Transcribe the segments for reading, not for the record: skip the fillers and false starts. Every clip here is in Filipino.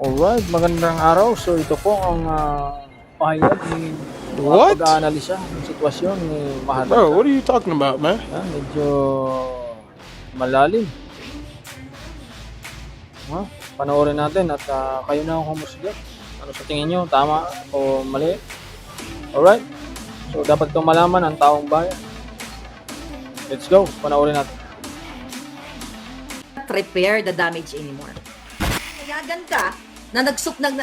Alright, magandang araw. So ito po ang pahayag ni What? pag-aanalisa ng sitwasyon ni Maharlika. Bro, what are you talking about, man? Medyo malalim. Panoorin natin at kayo na ang humusga. Ano sa tingin nyo? Tama o mali? Alright. So dapat itong malaman ng taong bayan. Let's go. Panoorin natin. Repair the damage anymore. Kayagan ka na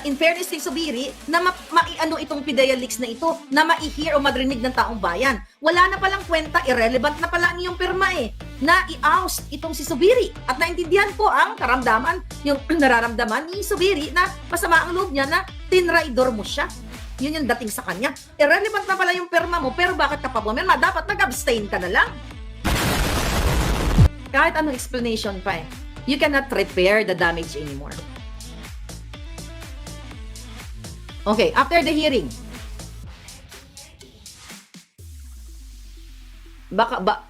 in fairness kay Zubiri, na maiano itong PIDEA leaks na ito, na mai-hear o madrinig ng taong bayan. Wala na palang kwenta, irrelevant na pala niyong pirma na i-oust itong si Zubiri. At naintindihan ko ang karamdaman, yung nararamdaman ni Zubiri na masama ang loob niya na tinraidor mo siya. Yun yung dating sa kanya. Irrelevant na pala yung pirma mo, pero bakit ka pa pumirma? Dapat nag-abstain ka na lang. Kahit anong explanation pa you cannot repair the damage anymore. Okay, after the hearing,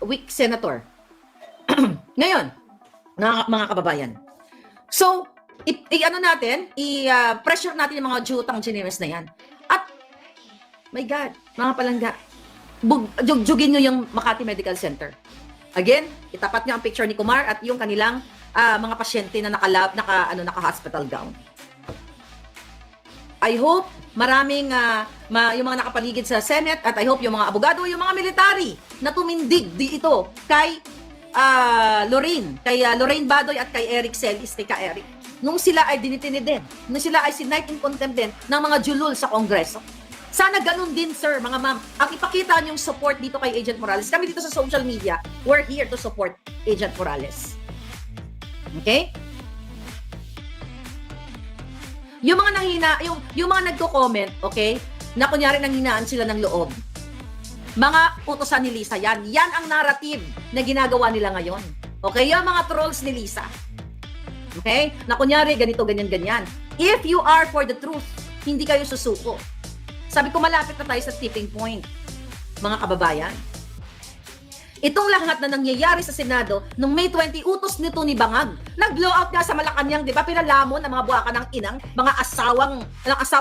weak senator. Ngayon, mga kababayan. So, i-pressure natin yung mga jutang chinemes na yan. At, my God, mga palangga, jugjugin nyo yung Makati Medical Center. Again, itapat nyo ang picture ni Kumar at yung kanilang mga pasyente na naka-hospital gown. I hope maraming yung mga nakapaligid sa Senate at I hope yung mga abogado, yung mga military na tumindig dito kay Lorraine Badoy at kay Eric Celis, kay Eric. Nung sila ay dinitinid din, nung sila ay sinight in contempt din ng mga julul sa Kongreso. Sana ganun din, sir, mga ma'am. Ang ipakita niyong support dito kay Agent Morales. Kami dito sa social media, we're here to support Agent Morales. Okay? Yung mga yung mga nagko-comment, okay? Na kunyari nanghinaan sila ng loob. Mga utosan ni Lisa yan. Yan ang narrative na ginagawa nila ngayon. Okay? Yung mga trolls ni Lisa. Okay? Na kunyari ganito, ganyan, ganyan. If you are for the truth, hindi kayo susuko. Sabi ko malapit na tayo sa tipping point, mga kababayan. Itong lahat na nangyayari sa Senado, nung May 20, utos nito ni Bangag. Nag-blow out nga sa Malacanang, di ba? Pinalamon ng mga buwakan ng inang, mga asawa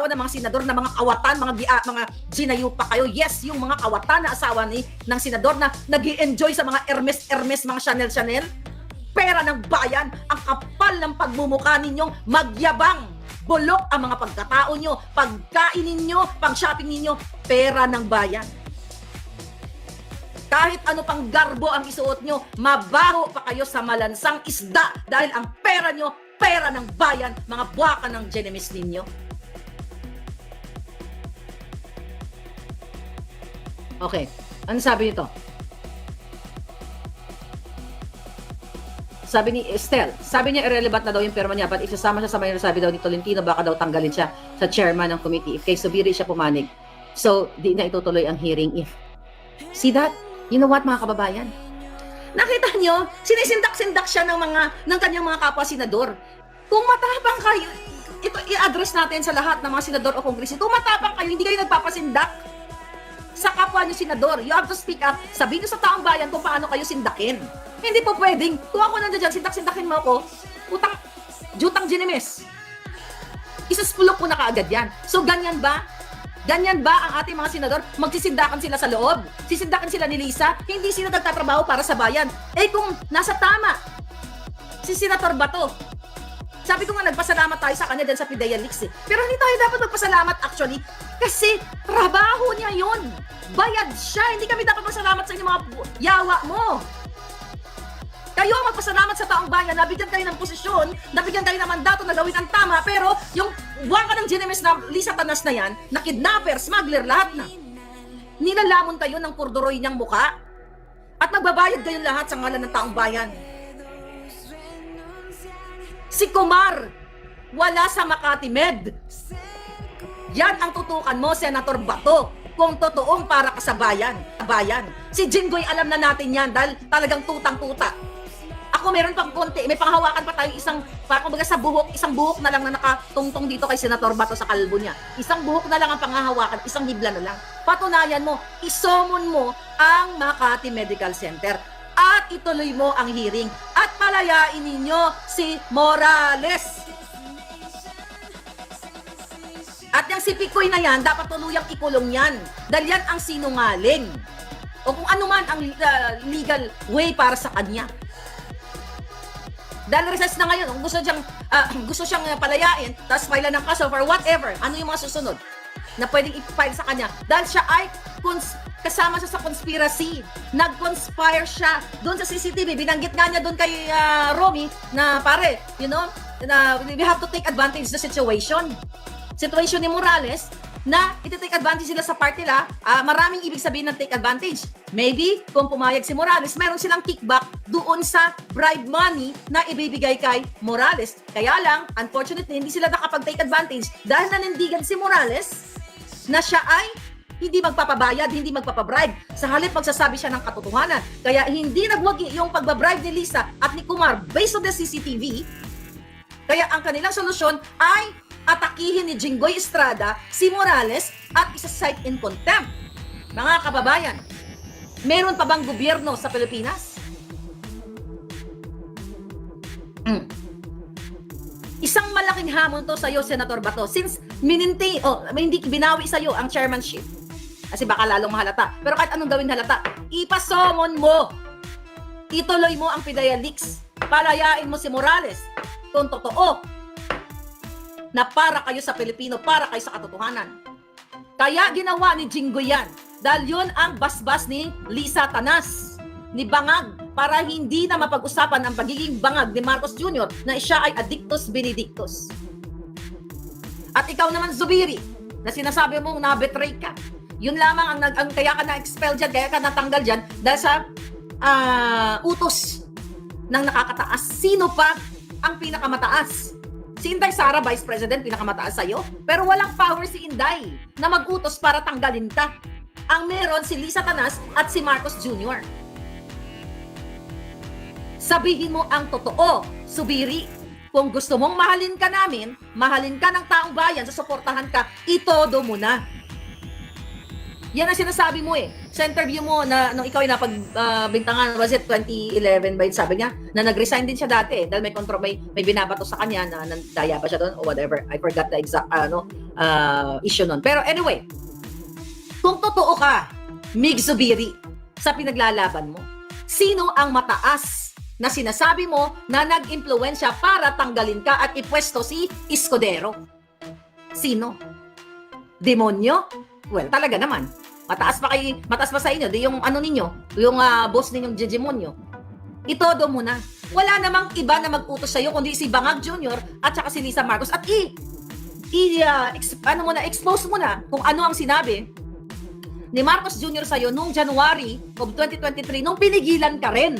ng mga senador, na mga kawatan, mga ginayupa kayo. Yes, yung mga kawatan na asawa ng senador na nag-i-enjoy sa mga Hermes, mga Chanel. Pera ng bayan, ang kapal ng pagmumukha ninyong magyabang. Bulok ang mga pagkatao nyo, pagkain ninyo, pang-shopping ninyo, pera ng bayan. Kahit ano pang garbo ang isuot nyo, mabaho pa kayo sa malansang isda dahil ang pera nyo, pera ng bayan, mga buwakan ng genemis ninyo. Okay, ano sabi nito? Sabi ni Estel, sabi niya irrelevant na daw yung perma niya, but if sasama siya sa may sabi daw ni Tolentino, baka daw tanggalin siya sa chairman ng committee if kay Zubiri siya pumanig. So, di na itutuloy ang hearing if. See that? You know what, mga kababayan? Nakita nyo, sinisindak-sindak siya ng kanyang mga kapwa senador. Kung matapang kayo, ito i-address natin sa lahat ng mga senador o kongreso. Kung matapang kayo, hindi kayo nagpapasindak sa kapwa nyo senador. You have to speak up. Sabihin nyo sa taong bayan kung paano kayo sindakin. Hindi po pwedeng, kung ako nandiyan dyan, sindak-sindakin mo ako, jutang ginemes. Isaspulok ko na kaagad yan. So, ganyan ba? Ganyan ba ang ating mga senador? Magsisindakan sila sa loob? Sisindakan sila ni Lisa? Hindi sila nagtatrabaho para sa bayan. Kung nasa tama, si Senator Bato, sabi ko nga nagpasalamat tayo sa kanya dyan sa PIDEA leaks Pero hindi tayo dapat magpasalamat actually kasi trabaho niya yun. Bayad siya. Hindi kami dapat magpasalamat sa inyo mga yawa mo. Kayo ang magpasalamat sa taong bayan, nabigyan kayo ng posisyon, nabigyan kayo ng mandato na gawin ang tama, pero yung waka ng ginemes na Lisa Tanas na yan, na kidnapper, smuggler, lahat na. Nilalamon kayo ng purduroy niyang muka at nagbabayad kayo lahat sa ngalan ng taong bayan. Si Kumar, wala sa Makati Med. Yan ang tutukan mo, Senator Bato, kung totoong para ka sa bayan. Si Jinggoy, alam na natin yan dahil talagang tutang-tuta. Ako meron pang konti, may panghawakan pa tayo parang kumbaga sa buhok, isang buhok na lang na nakatungtong dito kay Senator Bato sa kalbo niya. Isang buhok na lang ang panghahawakan, isang hibla na lang. Patunayan mo, isomon mo ang Makati Medical Center at ituloy mo ang hearing at palayain ninyo si Morales. At yung si Picoy na yan, dapat tuluyang ikulong yan. Dahil yan ang sinungaling. O kung ano man ang legal way para sa kanya. Dahil recess na ngayon, kung gusto siyang palayain, tapos file ng kaso for whatever, ano yung mga susunod na pwedeng i-file sa kanya? Dahil siya ay kasama siya sa conspiracy. Nag-conspire siya doon sa CCTV. Binanggit nga niya doon kay Romy na pare, na we have to take advantage of the situation. Situation ni Morales na iti-take advantage sila sa party nila, maraming ibig sabihin ng take advantage. Maybe, kung pumayag si Morales, meron silang kickback doon sa bribe money na ibibigay kay Morales. Kaya lang, unfortunately, hindi sila nakapag-take advantage dahil nanindigan si Morales na siya ay hindi magpapabayad, hindi magpapabribe. Sa halip, magsasabi siya ng katotohanan. Kaya hindi nagwagi yung pagbabribe ni Lisa at ni Kumar based on the CCTV. Kaya ang kanilang solusyon ay atakihin ni Jinggoy Estrada si Morales at isa-cite in contempt. Mga kababayan, meron pa bang gobyerno sa Pilipinas? Isang malaking hamon to sa'yo, Senator Bato, since hindi binawi sa'yo ang chairmanship. Kasi baka lalong mahalata. Pero kahit anong gawin halata, ipasomon mo. Ituloy mo ang PIDEA leaks. Palayain mo si Morales kung totoo na para kayo sa Pilipino, para kayo sa katotohanan. Kaya ginawa ni Jinggoy yan. Dahil yun ang basbas ni Lisa Tanas, ni Bangag, para hindi na mapag-usapan ang pagiging bangag ni Marcos Jr. na siya ay addictus benedictus. At ikaw naman, Zubiri, na sinasabi mong na-betray ka. Yun lamang ang kaya ka na-expel dyan, kaya ka natanggal dyan, dahil sa utos ng nakakataas. Sino pa ang pinakamataas? Si Inday Sara, Vice President, pinakamataas sa'yo. Pero walang power si Inday na mag-utos para tanggalin ka. Ang meron si Lisa Tanas at si Marcos Jr. Sabihin mo ang totoo, Subiri. Kung gusto mong mahalin ka namin, mahalin ka ng taong bayan, susuportahan ka, itodo mo na. Yan ang sinasabi mo sa interview mo na nung ikaw ay napagbintangan, was it 2011 ba yun, sabi niya, na nag-resign din siya dati dahil may binabato sa kanya na nandaya ba siya doon o whatever. I forgot the exact issue nun. Pero anyway, kung totoo ka, Mig Zubiri, sa pinaglalaban mo, sino ang mataas na sinasabi mo na nag-impluwensya para tanggalin ka at ipwesto si Escudero? Sino? Demonyo? Well, talaga naman. Mataas pa sa inyo, di yung ninyo, yung boss ninyong Jejemonyo. Itodo mo na. Wala namang iba na mag-utos sa'yo kundi si Bangag Jr. at saka si Lisa Marcos. At expose mo na kung ano ang sinabi ni Marcos Jr. sa'yo noong January of 2023 nung pinigilan ka rin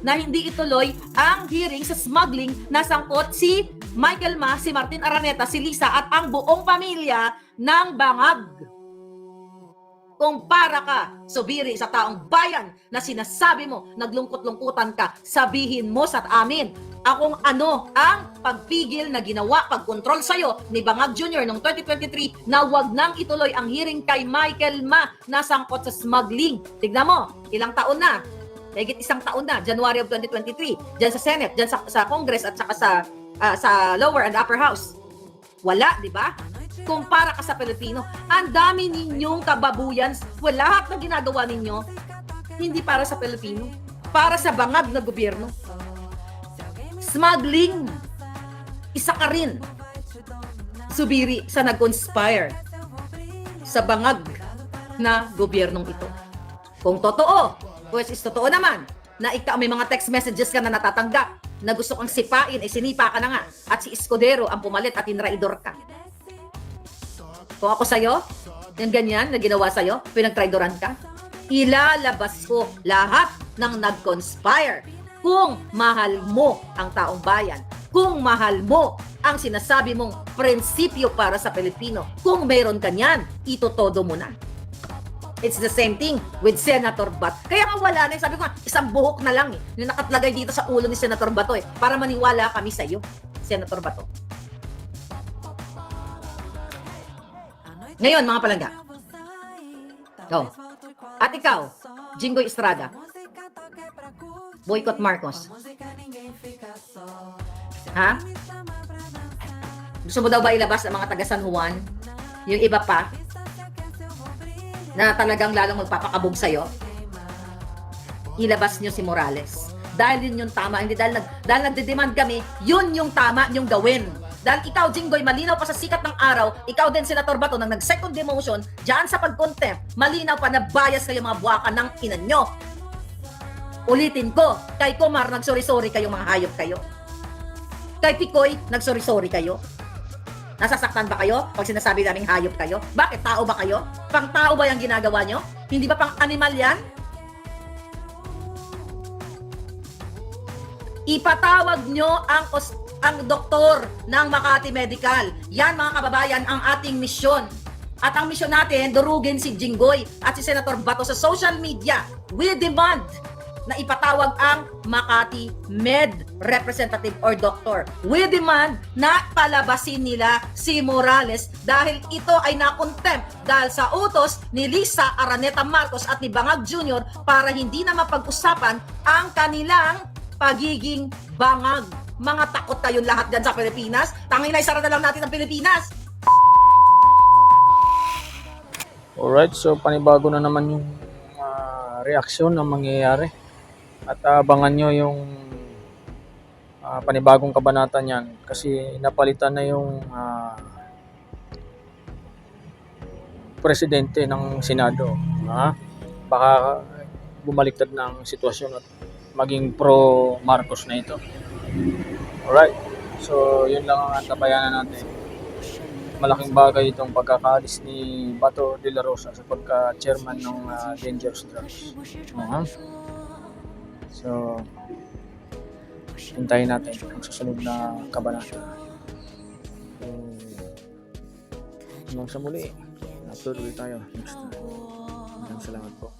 na hindi ituloy ang hearing sa smuggling na sangkot si Michael Ma, si Martin Araneta, si Lisa at ang buong pamilya ng Bangag. Kung para ka, Subiri, sa taong bayan na sinasabi mo, naglungkot-lungkutan ka, sabihin mo sa amin kung ano ang pagpigil na ginawa, pagkontrol sa'yo ni Bangag Jr. noong 2023 na wag nang ituloy ang hearing kay Michael Ma na sangkot sa smuggling. Tignan mo, ilang taon na? Higit isang taon na, January of 2023, dyan sa Senate, dyan sa Congress at saka sa lower and upper house. Wala, di ba? Kumpara ka sa Pilipino, ang dami ninyong kababuyan. Lahat na ginagawa ninyo, hindi para sa Pilipino, para sa bangag na gobyerno. Smuggling, isa ka rin, Subiri, sa nag-conspire sa bangag na gobyernong ito. Kung totoo, pues is totoo naman, na ikaw may mga text messages ka na natatanggap, na gusto kang sipain, sinipa ka na nga, at si Escudero ang pumalit at tinraidor ka. Kung ako sa'yo, yung ganyan na ginawa sa'yo, pinagtraidoran ka, ilalabas ko lahat ng nag-conspire. Kung mahal mo ang taong bayan, kung mahal mo ang sinasabi mong prinsipyo para sa Pilipino, kung meron ka niyan, itotodo mo na. It's the same thing with Senator Bato. Kaya nga wala na, sabi ko nga, isang buhok na lang yung nakatlagay dito sa ulo ni Senator Bato para maniwala kami sa'yo, Senator Bato. Ngayon, mga palangga. At ikaw, Jinggoy Estrada, boycott Marcos. Ha? Gusto mo daw ba ilabas ang mga taga San Juan yung iba pa, na talagang lalong magpapakabog sa'yo, ilabas nyo si Morales. Dahil yun yung tama, hindi dahil nagde-demand kami, yun yung tama yung gawin. Dahil ikaw, Jinggoy, malinaw pa sa sikat ng araw, ikaw din, Senator Bato, nang nag-second demotion, dyan sa pag-contempt, malinaw pa na bias kayo mga buwakan ng inan nyo. Ulitin ko, kay Kumar, nagsorry-sorry kayo, mga hayop kayo. Kay Picoy, nagsorry-sorry kayo. Nasasaktan ba kayo pag sinasabi naming hayop kayo? Bakit? Tao ba kayo? Pang tao ba yung ginagawa nyo? Hindi ba pang animal yan? Ipatawag nyo ang doktor ng Makati Medical. Yan mga kababayan ang ating misyon. At ang misyon natin, durugin si Jinggoy at si Senator Bato sa social media. We demand na ipatawag ang Makati Med representative or doctor. We demand na palabasin nila si Morales dahil ito ay na-contempt dahil sa utos ni Lisa Araneta Marcos at ni Bangag Jr. para hindi na mapag-usapan ang kanilang pagiging bangag. Mga takot kayong lahat dyan sa Pilipinas. Tangin na isara na lang natin ang Pilipinas. Alright, so panibago na naman yung reaksyon na mangyayari. At abangan nyo yung panibagong kabanata niyan kasi napalitan na yung presidente ng Senado. Baka bumaliktad na ang sitwasyon at maging pro Marcos na ito. Alright, so yun lang ang antabayanan natin. Malaking bagay itong pagkakaalis ni Bato de la Rosa sa pagka-chairman ng Dangerous Drugs. So, hintayin natin ang susunod na kabanata. So, hanggang sa muli, upload ulit tayo next time. Maraming salamat po.